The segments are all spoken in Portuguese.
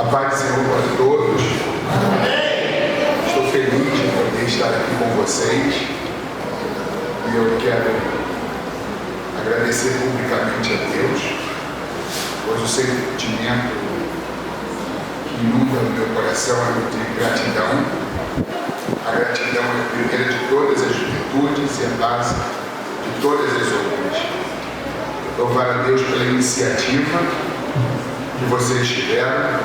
A paz do Senhor para todos. Amém. Estou feliz de poder estar aqui com vocês e eu quero agradecer publicamente a Deus, pois o sentimento que inunda o meu coração é de gratidão. A gratidão é a primeira de todas as virtudes e a base de todas as outras. Louvar a Deus pela iniciativa que vocês tiveram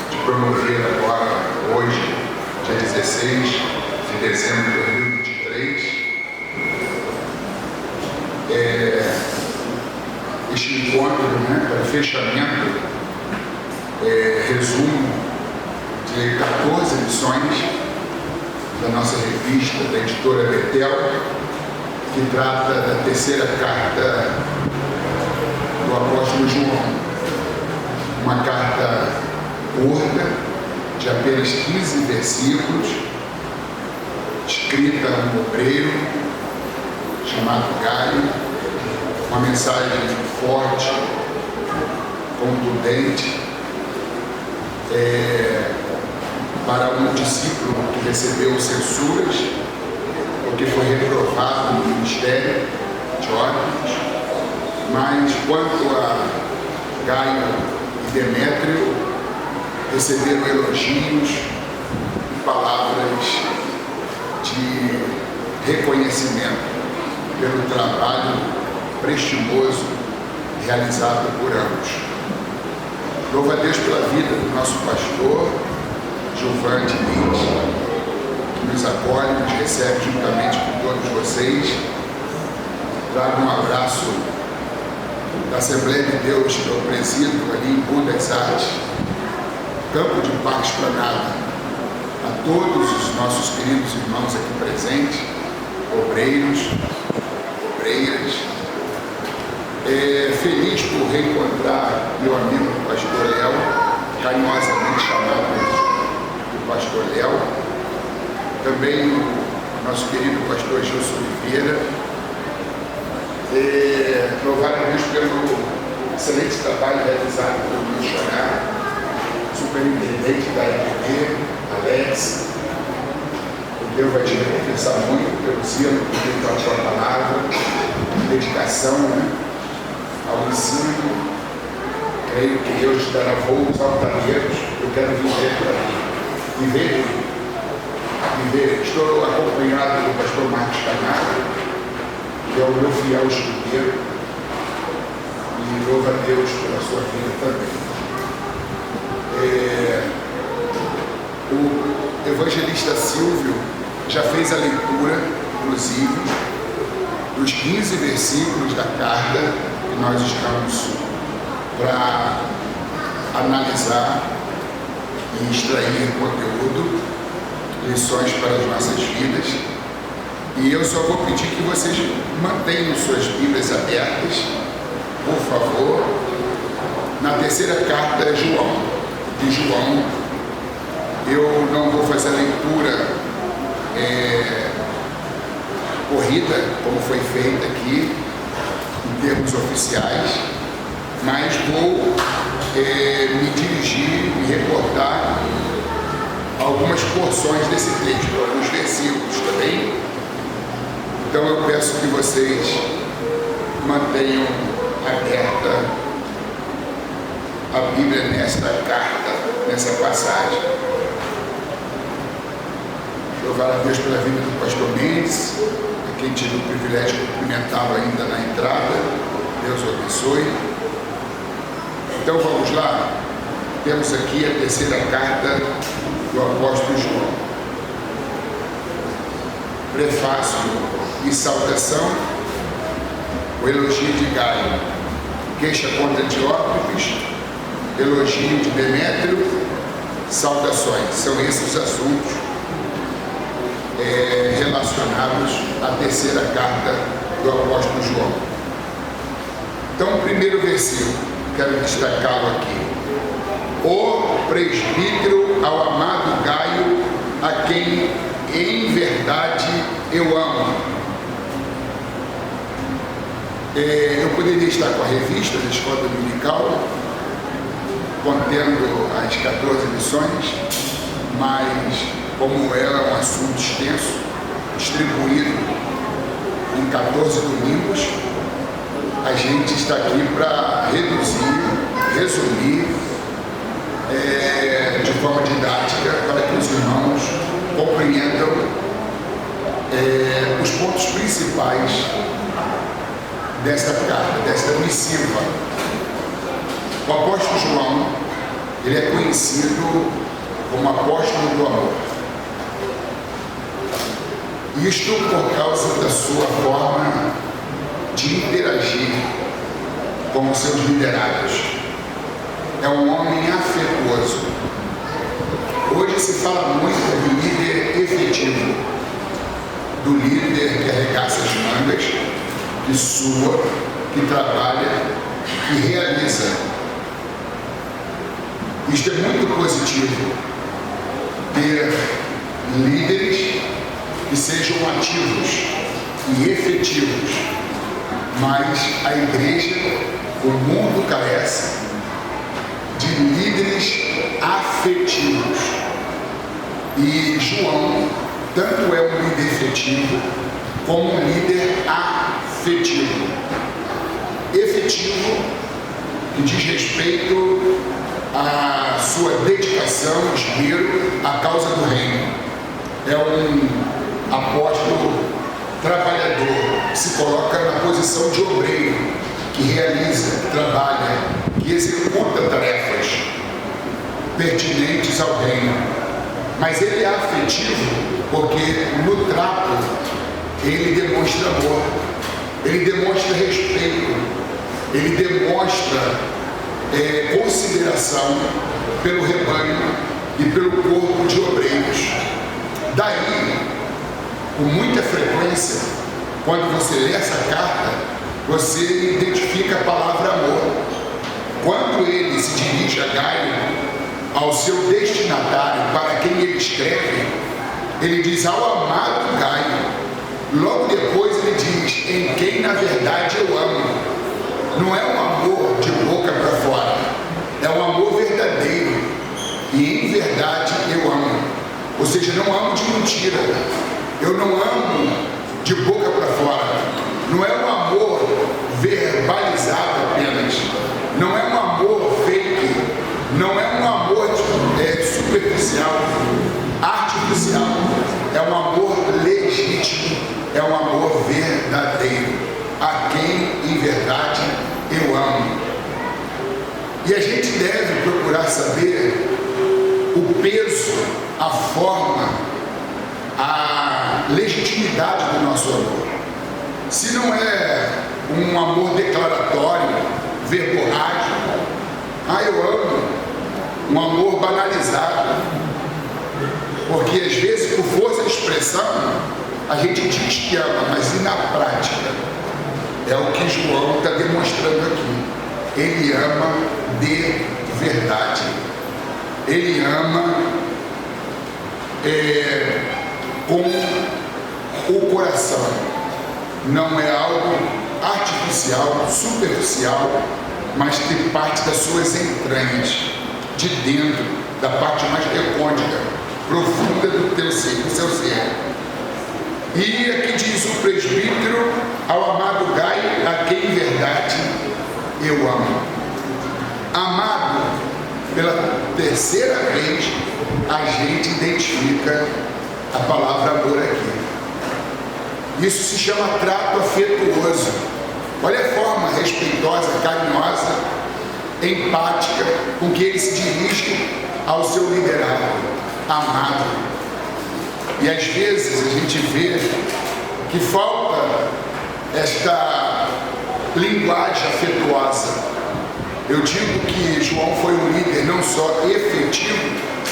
de promover agora, hoje, dia 16 de dezembro de 2023, este encontro, para fechamento, resumo de 14 lições da nossa revista, da editora Betel, que trata da terceira carta do apóstolo João. Uma carta curta, de apenas 15 versículos, escrita a um obreiro chamado Gaio, uma mensagem forte, contundente, para um discípulo que recebeu censuras, porque foi reprovado no ministério de Órfãos, mas quanto a Gaio e Demétrio, receberam elogios e palavras de reconhecimento pelo trabalho prestimoso realizado por ambos. Louvo a Deus pela vida do nosso pastor, Gilvan Diniz, que nos acolhe, nos recebe juntamente com todos vocês. Trago um abraço da Assembleia de Deus que eu presido ali em Buda das Artes, Campo de Parque Esplanada, a todos os nossos queridos irmãos aqui presentes, obreiros, obreiras. Feliz por reencontrar meu amigo pastor Léo, carinhosamente chamado de pastor Léo. Também o nosso querido pastor Gilson Oliveira. Louvar a Deus pelo excelente trabalho realizado pelo meu xará, superintendente da EPB, Alex. O Deus vai te recompensar muito pelo zelo que tem pela sua palavra, dedicação, ao ensino. Creio que Deus te dará voos altaneiros. Eu quero viver por aqui. Viver. Estou acompanhado do pastor Marcos Camargo, que é o meu fiel escudeiro, e louvo a Deus pela sua vida também. O evangelista Silvio já fez a leitura, inclusive, dos 15 versículos da carta que nós estamos para analisar e extrair conteúdo, lições para as nossas vidas. E eu só vou pedir que vocês mantenham suas Bíblias abertas, por favor, na terceira carta de João. Eu não vou fazer a leitura corrida, como foi feita aqui, em termos oficiais, mas vou me dirigir, me reportar algumas porções desse texto, alguns versículos também. Então eu peço que vocês mantenham aberta a Bíblia nesta carta, nessa passagem. Louvar a Deus pela vida do pastor Mendes, a quem tive o privilégio de cumprimentá-lo ainda na entrada. Deus o abençoe. Então vamos lá. Temos aqui a terceira carta do apóstolo João. Prefácio e saudação. O elogio de Gaio, queixa contra Diótrefes, elogio de Demétrio, saudações. São esses os assuntos relacionados à terceira carta do apóstolo João. Então, o primeiro versículo, quero destacá-lo aqui. O presbítero ao amado Gaio, a quem em verdade eu amo. Eu poderia estar com a revista da Escola Dominical, contendo a as 14 lições, mas como ela é um assunto extenso, distribuído em 14 domingos, a gente está aqui para resumir de forma didática, para que os irmãos compreendam os pontos principais desta carta, desta missiva. O apóstolo João, ele é conhecido como apóstolo do amor. Isto por causa da sua forma de interagir com os seus liderados. É um homem afetuoso. Hoje se fala muito do líder efetivo, do líder que arregaça as mangas, que sua, que trabalha, que realiza. Isto é muito positivo, ter líderes que sejam ativos e efetivos, mas a igreja, o mundo carece de líderes afetivos. E João tanto é um líder efetivo como um líder afetivo. Efetivo que diz respeito à sua dedicação, esmero à causa do reino. É um apóstolo trabalhador, que se coloca na posição de obreiro, que realiza, que trabalha, que executa tarefas pertinentes ao reino. Mas ele é afetivo porque no trato ele demonstra amor, ele demonstra respeito, ele demonstra consideração pelo rebanho e pelo corpo de obreiros. Daí, com muita frequência, quando você lê essa carta, você identifica a palavra amor. Quando ele se dirige a Gaio, ao seu destinatário, para quem ele escreve, ele diz ao amado Gaio. Logo depois ele diz, em quem na verdade eu amo. Não é um amor de boca para fora, é um amor verdadeiro, e em verdade eu amo. Ou seja, não amo de mentira, eu não amo de boca para fora. Não é um amor verbalizado apenas, não é um amor fake, não é um amor superficial, artificial, é um amor legítimo, é um amor verdadeiro, a quem em verdade eu amo. E a gente deve procurar saber o peso, a forma, a legitimidade do nosso amor. Se não é um amor declaratório, verborrágico, eu amo, um amor banalizado, porque às vezes por força de expressão a gente diz que ama, mas e na prática? É o que João está demonstrando aqui. Ele ama de verdade. Ele ama com o coração. Não é algo artificial, superficial, mas que parte das suas entranhas, de dentro, da parte mais recôndita, profunda do seu ser. E aqui diz o presbítero ao amado Gaio, a quem em verdade eu amo. Amado, pela terceira vez, a gente identifica a palavra amor aqui. Isso se chama trato afetuoso. Olha a forma respeitosa, carinhosa, empática, com que ele se dirige ao seu liderado, amado. E às vezes a gente vê que falta esta linguagem afetuosa. Eu digo que João foi um líder não só efetivo,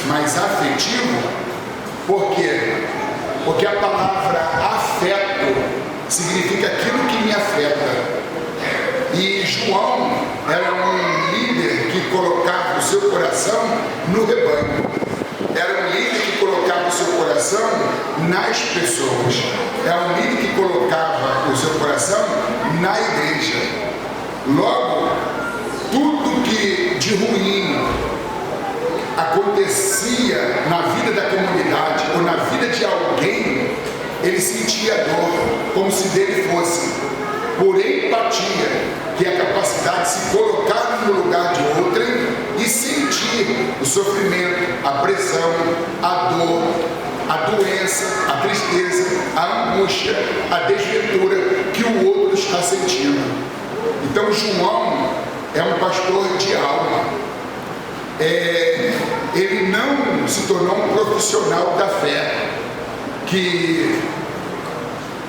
mas afetivo. Por quê? Porque a palavra afeto significa aquilo que me afeta. E João era um líder que colocava o seu coração no rebanho. Era um líder que colocava o seu coração nas pessoas. Era um líder que colocava o seu coração na igreja. Logo, tudo que de ruim acontecia na vida da comunidade ou na vida de alguém, ele sentia dor, como se dele fosse, por empatia, que é a capacidade de se colocar no lugar de outrem e sentir o sofrimento, a pressão, a dor, a doença, a tristeza, a angústia, a desventura que o outro está sentindo. Então João é um pastor de alma. Ele não se tornou um profissional da fé,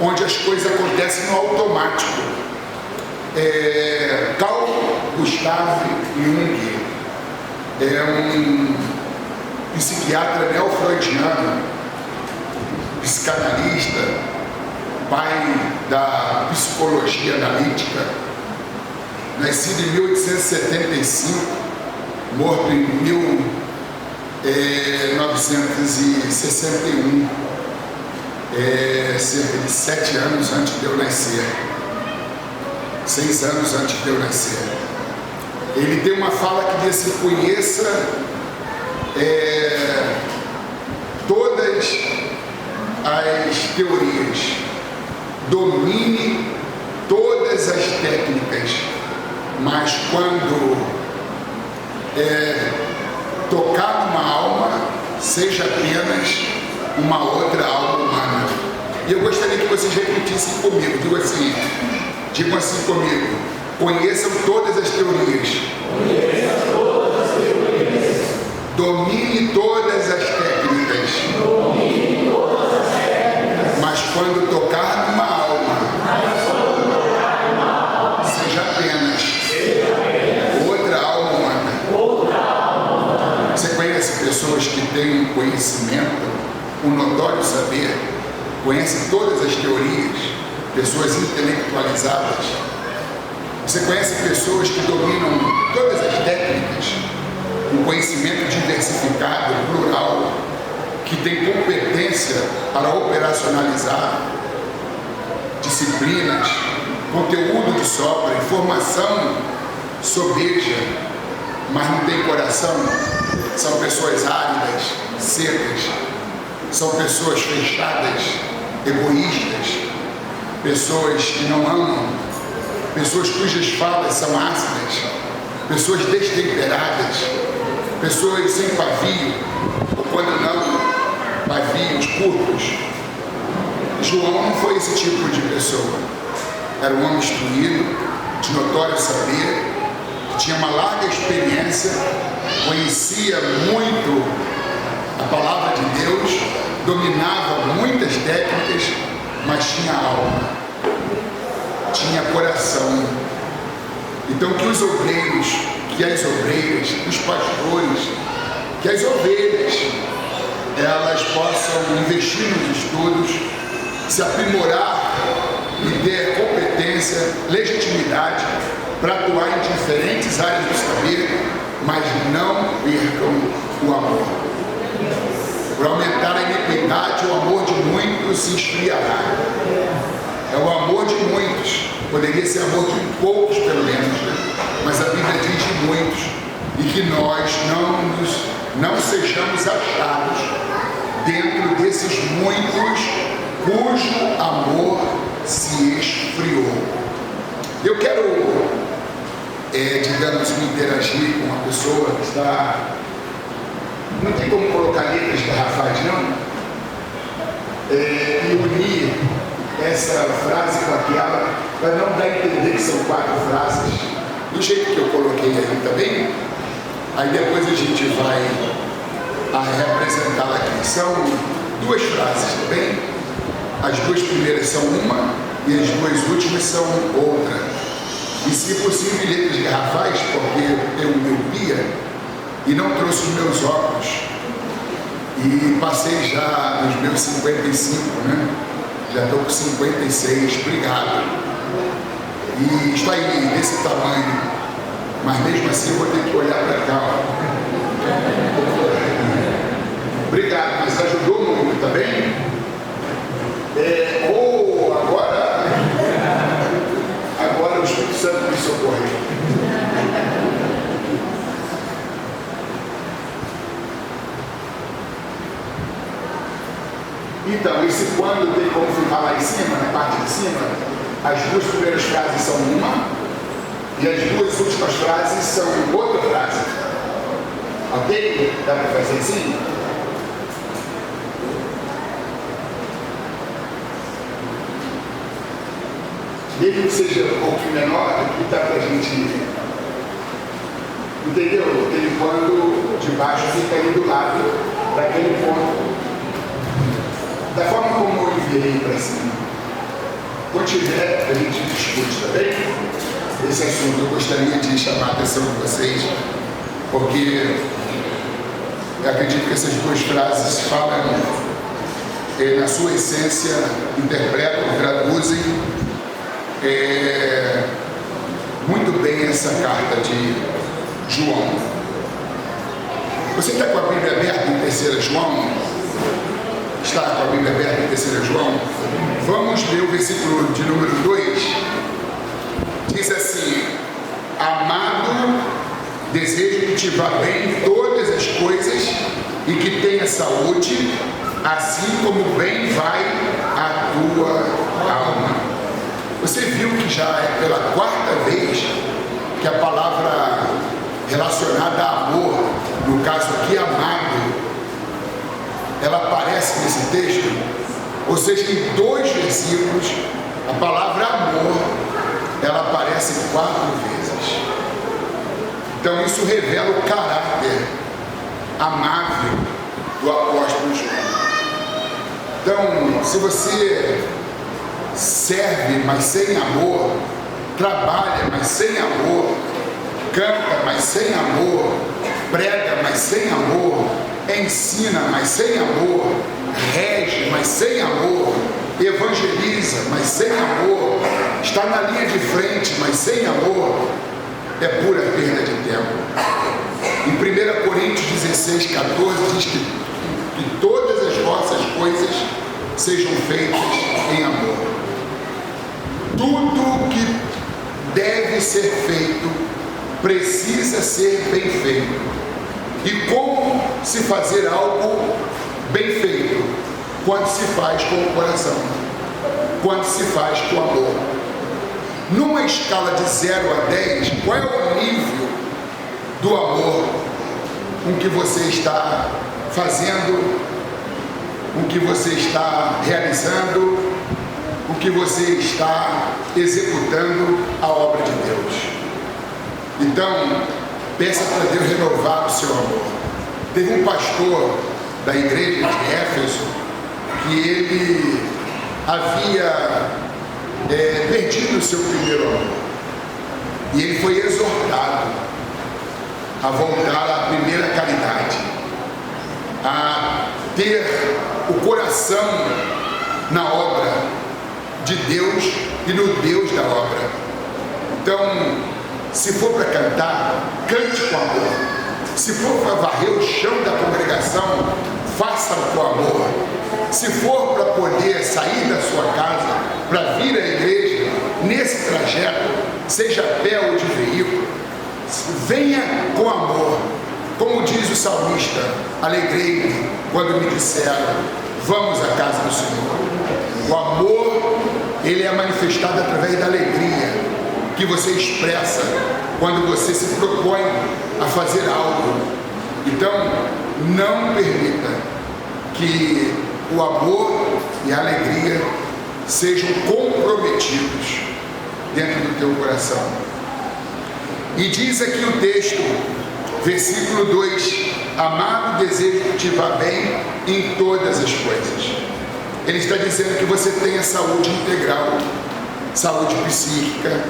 onde as coisas acontecem no automático. Carl Gustav Jung é um psiquiatra neo-freudiano, psicanalista, pai da psicologia analítica, nascido em 1875, morto em 1961, cerca de 7 anos antes de eu nascer, 6 anos antes de eu nascer. Ele tem uma fala que diz assim: conheça todas as teorias, domine todas as técnicas, mas quando tocar numa alma, seja apenas uma outra alma humana. E eu gostaria que vocês repetissem comigo. Digam assim comigo: conheçam todas as teorias, domine todas as técnicas, mas quando tocar numa alma, seja apenas outra alma humana. Você conhece pessoas que têm um conhecimento, um notório saber, conhecem todas as teorias, pessoas intelectualizadas? Você conhece pessoas que dominam todas as técnicas, um conhecimento diversificado, plural, que tem competência para operacionalizar disciplinas, conteúdo de sobra, informação sobeja, mas não tem coração? São pessoas áridas, secas, são pessoas fechadas, egoístas, pessoas que não amam, pessoas cujas falas são ácidas, pessoas destemperadas, pessoas sem pavio, ou quando não, pavios curtos. João não foi esse tipo de pessoa. Era um homem instruído, de notório saber, que tinha uma larga experiência, conhecia muito a palavra de Deus, dominava muitas técnicas, mas tinha alma, tinha coração. Então que os obreiros, que as obreiras, os pastores, que as ovelhas, elas possam investir nos estudos, se aprimorar e ter competência, legitimidade para atuar em diferentes áreas do saber, mas não percam o amor. Por aumentar a iniquidade, o amor de muitos se esfriará. É o amor de muitos, poderia ser amor de poucos pelo menos, né? Mas a Bíblia diz de muitos, e que nós não sejamos achados dentro desses muitos cujo amor se esfriou. Eu quero, digamos, me interagir com uma pessoa que está... Não tem como colocar letras garrafais, não? E unir essa frase com aquela, para não dar a entender que são 4 frases, do jeito que eu coloquei aí também. Aí depois a gente vai representá-la aqui. São 2 frases também. As 2 primeiras são uma e as 2 últimas são outra. E se possível, letras garrafais, porque eu tenho miopia e não trouxe os meus óculos. E passei já nos meus 55, né? Já estou com 56, obrigado. E estou aí desse tamanho, mas mesmo assim eu vou ter que olhar para cá. Ó. Obrigado, mas ajudou muito, tá bem? Agora o Espírito Santo me socorreu. Então, esse quando tem como ficar lá em cima, na parte de cima, as duas primeiras frases são uma e as duas últimas frases são outra frase. Ok? Dá para fazer assim? Mesmo que seja um pouquinho menor, aqui dá para a gente. Entendeu? Aquele quando de baixo fica ali do lado daquele ponto. Da forma como eu enviei para cima. Quando tiver, a gente discute também. Esse assunto eu gostaria de chamar a atenção de vocês, porque eu acredito que essas duas frases falam, na sua essência, interpretam, traduzem muito bem essa carta de João. Você está com a Bíblia aberta em 3 João? Está com a Bíblia aberta em 3 João? Vamos ler o versículo de número 2. Diz assim: amado, desejo que te vá bem em todas as coisas e que tenha saúde, assim como bem vai a tua alma. Você viu que já é pela 4ª vez que a palavra relacionada a amor, no caso aqui amado, ela aparece nesse texto? Ou seja, em 2 versículos, a palavra amor, ela aparece 4 vezes. Então isso revela o caráter amável do apóstolo João. Então, se você serve, mas sem amor, trabalha, mas sem amor, canta, mas sem amor, prega, mas sem amor, ensina, mas sem amor, rege, mas sem amor, evangeliza, mas sem amor, está na linha de frente, mas sem amor, é pura perda de tempo. Em 1 Coríntios 16, 14 diz que todas as vossas coisas sejam feitas em amor. Tudo que deve ser feito precisa ser bem feito. E como se fazer algo bem feito? Quando se faz com o coração, quando se faz com amor. Numa escala de 0 a 10, qual é o nível do amor com que você está fazendo, com que você está realizando, com que você está executando a obra de Deus? Então, peça para Deus renovar o seu amor. Teve um pastor da igreja de Éfeso que ele havia perdido o seu primeiro amor. E ele foi exortado a voltar à primeira caridade, a ter o coração na obra de Deus e no Deus da obra. Então, se for para cantar, cante com amor. Se for para varrer o chão da congregação, faça com amor. Se for para poder sair da sua casa, para vir à igreja, nesse trajeto, seja a pé ou de veículo, venha com amor. Como diz o salmista, alegrei-me quando me disseram, vamos à casa do Senhor. O amor, ele é manifestado através da alegria que você expressa quando você se propõe a fazer algo. Então, não permita que o amor e a alegria sejam comprometidos dentro do teu coração. E diz aqui o texto, versículo 2, amado, desejo que te vá bem em todas as coisas. Ele está dizendo que você tenha saúde integral, saúde psíquica,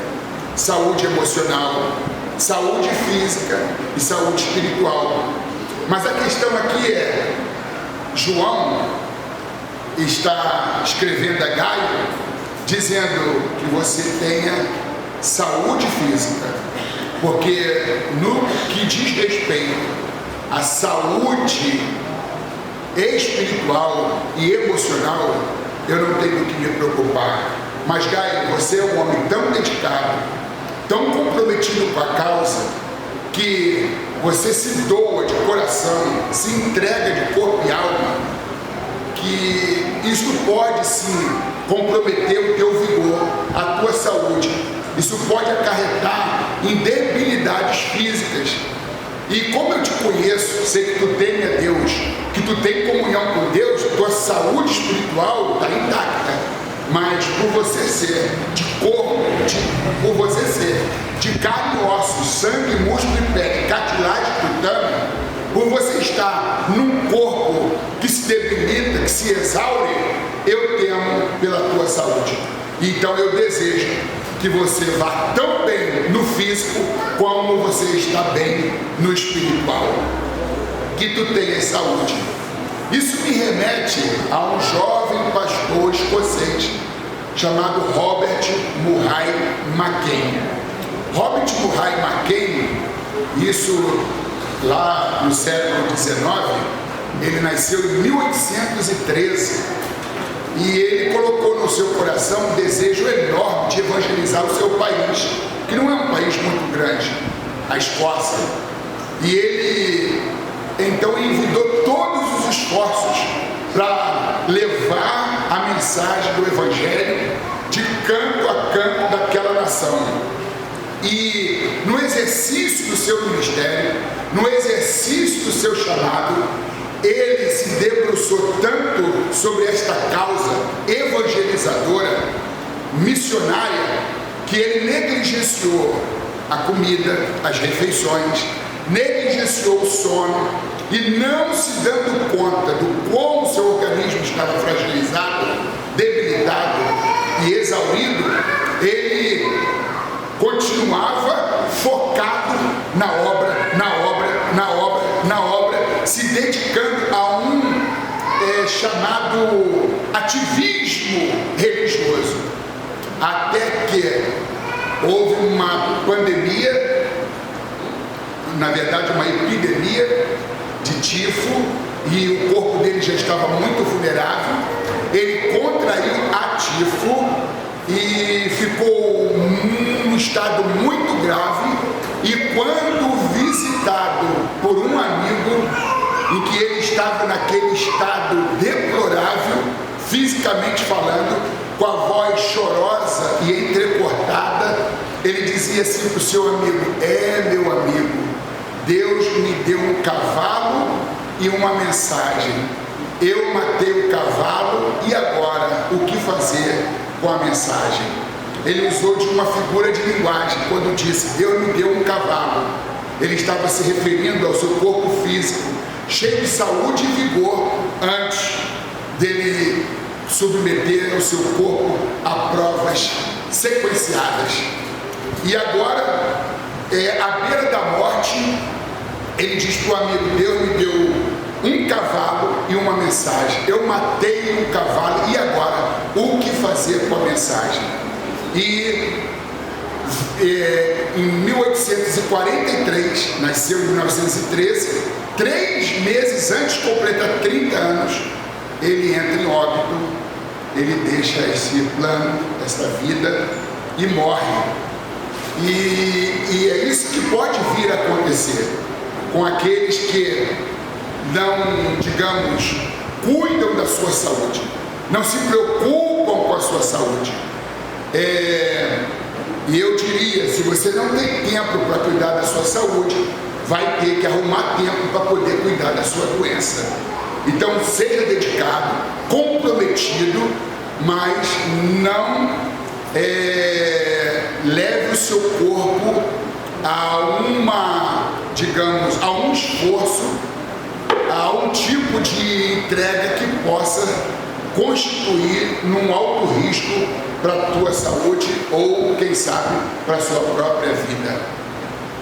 saúde emocional, saúde física e saúde espiritual. Mas a questão aqui é, João está escrevendo a Gaio, dizendo que você tenha saúde física, porque no que diz respeito à saúde espiritual e emocional, eu não tenho que me preocupar. Mas Gaio, você é um homem tão dedicado, tão comprometido com a causa, que você se doa de coração, se entrega de corpo e alma, que que isso pode sim comprometer o teu vigor, a tua saúde. Isso pode acarretar em debilidades físicas. E como eu te conheço, sei que tu teme a Deus, que tu tem comunhão com Deus, tua saúde espiritual está intacta. Mas por você ser de corpo, por você ser de carne e osso, sangue, músculo e pele, cartilagem e tutano, por você estar num corpo que se debilita, que se exaure, eu temo pela tua saúde. Então eu desejo que você vá tão bem no físico como você está bem no espiritual. Que tu tenhas saúde. Isso me remete a um jovem pastor escocês chamado Robert Murray McCain. Robert Murray McCain, isso lá no século XIX, ele nasceu em 1813 e ele colocou no seu coração um desejo enorme de evangelizar o seu país, que não é um país muito grande, a Escócia. E ele então envidou todos os esforços para levar a mensagem do Evangelho de canto a canto daquela nação. E no exercício do seu ministério, no exercício do seu chamado, ele se debruçou tanto sobre esta causa evangelizadora, missionária, que ele negligenciou a comida, as refeições, negligenciou o sono, e não se dando conta do como seu organismo estava fragilizado, debilitado e exaurido, ele continuava focado na obra, se dedicando a um chamado ativismo religioso, até que houve uma pandemia, na verdade uma epidemia de tifo, e o corpo dele já estava muito vulnerável. Ele contraiu a tifo e ficou num estado muito grave, e quando visitado por um amigo, em que ele estava naquele estado deplorável, fisicamente falando, com a voz chorosa e entrecortada, ele dizia assim para o seu amigo: meu amigo, Deus me deu um cavalo e uma mensagem. Eu matei o cavalo e agora o que fazer com a mensagem? Ele usou de uma figura de linguagem quando disse: Deus me deu um cavalo. Ele estava se referindo ao seu corpo físico, cheio de saúde e vigor, antes dele submeter o seu corpo a provas sequenciadas. E agora, à beira da morte, ele diz para o amigo: Deus me deu um cavalo e uma mensagem. Eu matei um cavalo e agora o que fazer com a mensagem? E em 1843, nasceu em 1913, 3 meses antes de completar 30 anos, ele entra em óbito, ele deixa esse plano, essa vida e morre. E é isso que pode vir a acontecer com aqueles que não, digamos, cuidam da sua saúde, não se preocupam com a sua saúde. E eu diria, se você não tem tempo para cuidar da sua saúde, vai ter que arrumar tempo para poder cuidar da sua doença. Então seja dedicado, comprometido, mas não leve o seu corpo a a um esforço, a um tipo de entrega que possa constituir num alto risco para a tua saúde ou, quem sabe, para a sua própria vida.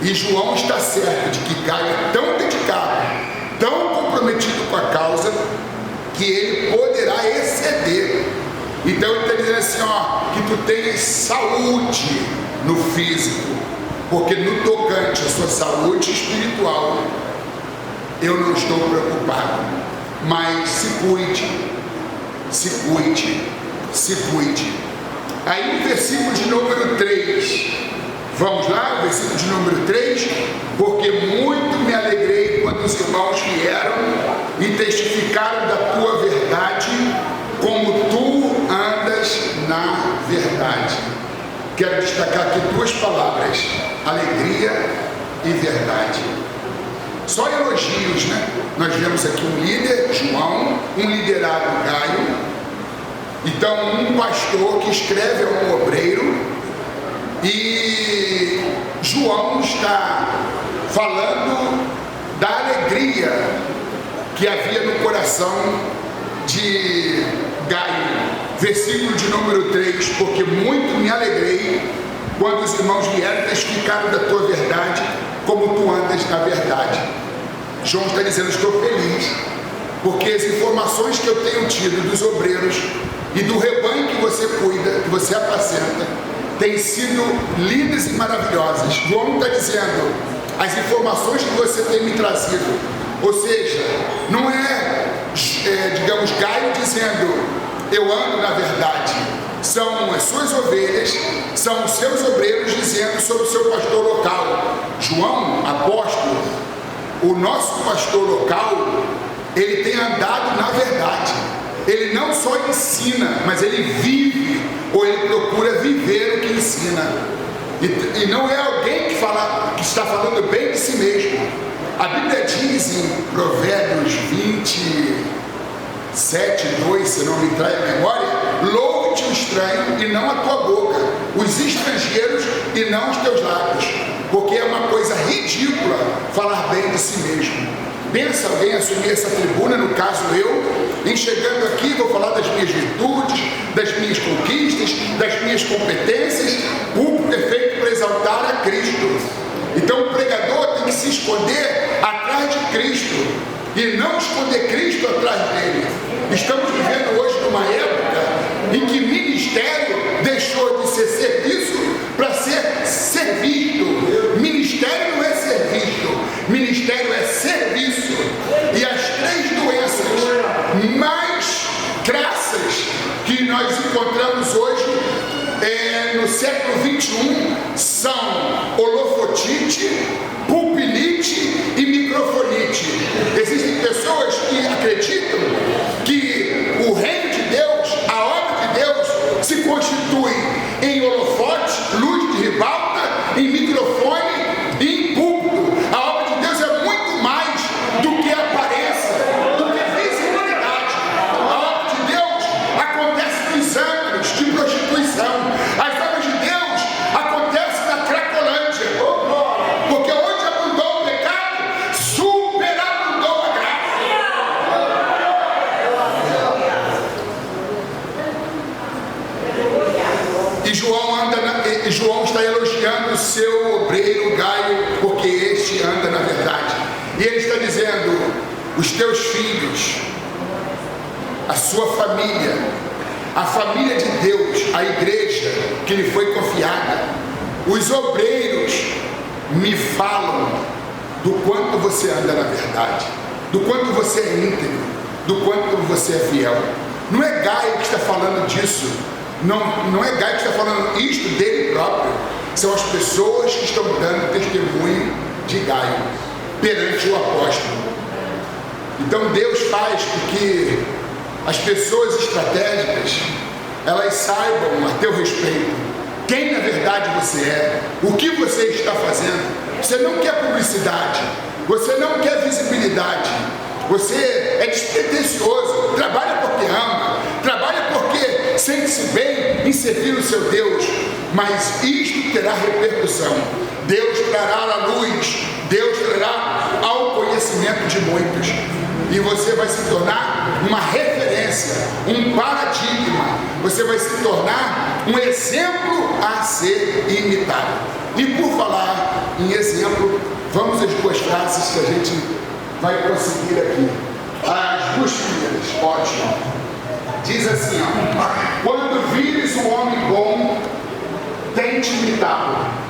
E João está certo de que Caio é tão dedicado, tão comprometido com a causa, que ele poderá exceder. Então ele está dizendo assim, que tu tenhas saúde no físico, porque no tocante à sua saúde espiritual, eu não estou preocupado. Mas se cuide, se cuide, se cuide. Aí no versículo de número 3, vamos lá, versículo de número 3, porque muito me alegrei quando os irmãos vieram e testificaram da tua verdade, como tu andas na verdade. Quero destacar aqui duas palavras: alegria e verdade. Só elogios, né? Nós vemos aqui um líder, João, um liderado, Gaio. Então, um pastor que escreve a um obreiro, e João está falando da alegria que havia no coração de Gaio. Versículo de número 3: porque muito me alegrei quando os irmãos vieram testificar da tua verdade, como tu andas na verdade. João está dizendo: estou feliz, porque as informações que eu tenho tido dos obreiros e do rebanho que você cuida, que você apacenta, têm sido lindas e maravilhosas. João está dizendo: as informações que você tem me trazido, ou seja, não digamos, Gaio dizendo: eu ando na verdade. São as suas ovelhas, são os seus obreiros dizendo sobre o seu pastor local. João, apóstolo, o nosso pastor local, ele tem andado na verdade. Ele não só ensina, mas ele vive, ou ele procura viver o que ensina. E não é alguém que está falando bem de si mesmo. A Bíblia diz em Provérbios 27:2, se não me trai a memória: louve-te o estranho e não a tua boca, os estrangeiros e não os teus lábios, porque é uma coisa ridícula falar bem de si mesmo. Pensa alguém assumir essa tribuna, no caso eu, em chegando aqui vou falar das minhas virtudes, das minhas conquistas, das minhas competências. Público é feito para exaltar a Cristo. Então o pregador tem que se esconder atrás de Cristo e não esconder Cristo atrás dele. Estamos vivendo hoje numa época em que ministério deixou de ser serviço para ser servido. Ministério não é serviço, ministério é serviço. E as três doenças mais crassas que nós encontramos hoje no século 21 são holofotite, pulpilite e microfonite. Existem pessoas que acreditam que o reino de Deus, a obra de Deus, se constitui em holofote, luz de ribalta, em microfone e em púlpito. A obra de Deus é muito mais do que aparência, do que visibilidade. A obra de Deus acontece nos antros de prostituição. As obras de Deus acontecem na Cracolândia, porque onde abundou o pecado, superabundou a graça. E João está elogiando o seu obreiro Gaio, porque este anda na verdade. E ele está dizendo: os teus filhos, a sua família, a família de Deus, a igreja que lhe foi confiada, os obreiros me falam do quanto você anda na verdade, do quanto você é íntegro, do quanto você é fiel. Não é Gaio que está falando disso, não é Gaio que está falando isto dele próprio. São as pessoas que estão dando testemunho de Gaio perante o apóstolo. Então Deus faz com que as pessoas estratégicas, elas saibam a teu respeito quem na verdade você é, o que você está fazendo. Você não quer publicidade, você não quer visibilidade, você é despretensioso, trabalha porque ama, trabalha porque sente-se bem em servir o seu Deus. Mas isto terá repercussão. Deus trará à luz, Deus trará ao conhecimento de muitos, e você vai se tornar uma referência, um paradigma. Você vai se tornar um exemplo a ser imitado. E por falar em exemplo, vamos às duas frases que a gente vai conseguir aqui. As duas primeiras, ótimo. Diz assim, ó: quando vires um homem bom, tente imitá-lo.